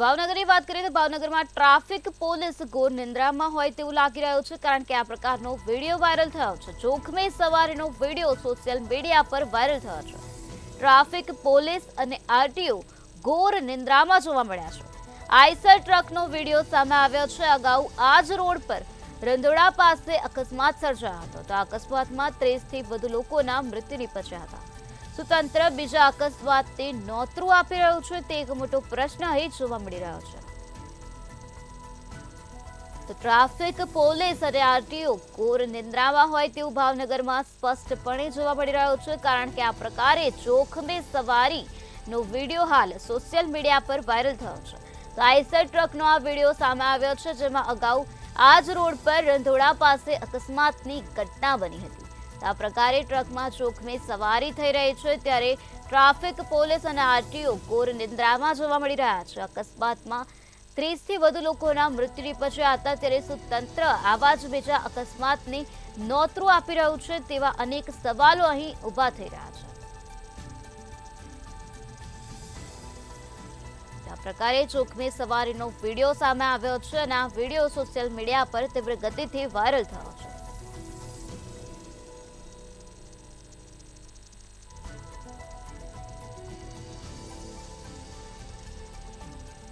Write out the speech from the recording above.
ભાવનગરની વાત કરીએ તો ભાવનગરમાં ટ્રાફિક પોલીસ ઘોર નિંદ્રામાં હોય તેવું લાગી રહ્યું છે, કારણ કે આ પ્રકારનો વિડીયો વાયરલ થયો છે. જોખમી સવારીનો વિડીયો સોશિયલ મીડિયા પર વાયરલ થયો છે. ટ્રાફિક પોલીસ અને આરટીઓ ઘોર નિંદ્રામાં જોવા મળ્યા છે. આઈસર ટ્રકનો વિડીયો સામે આવ્યો છે. અગાઉ આ જ રોડ પર રંધોડા પાસે અકસ્માત સર્જાયો હતો. તો આ અકસ્માતમાં 30 થી વધુ લોકોના મૃત્યુ નિપજ્યા હતા. તંત્ર બીજા અકસ્માતને નોતરું આપી રહ્યું છે તે એક મોટો પ્રશ્ન અહીં જોવા મળી રહ્યો છે. તો ટ્રાફિક પોલીસ અને આરટીઓ ઘોર નિંદ્રામાં હોય તેવું ભાવનગરમાં સ્પષ્ટપણે જોવા મળી રહ્યું છે, કારણ કે આ પ્રકારે જોખમી સવારીનો વિડીયો હાલ સોશિયલ મીડિયા પર વાયરલ થયો છે. તો આઈસર ટ્રકનો આ વિડીયો સામે આવ્યો છે, જેમાં અગાઉ આ જ રોડ પર રંધોડા પાસે અકસ્માતની ઘટના બની હતી. આ પ્રકારે ટ્રકમાં જોખમી સવારી થઈ રહી છે, ત્યારે ટ્રાફિક પોલીસ અને આરટીઓ ઘોર નિંદ્રામાં જોવા મળી રહ્યા છે. અકસ્માતમાં 30 થી વધુ લોકોના મૃત્યુ નિપજ્યા હતા. ત્યારે શું તંત્ર આવા જ બીજા અકસ્માતની નોતરું આપી રહ્યું છે? તેવા અનેક સવાલો અહીં ઊભા થઈ રહ્યા છે. આ પ્રકારે જોખમી સવારીનો વિડીયો સામે આવ્યો છે અને આ વિડીયો સોશિયલ મીડિયા પર તીવ્ર ગતિથી વાયરલ થયો છે.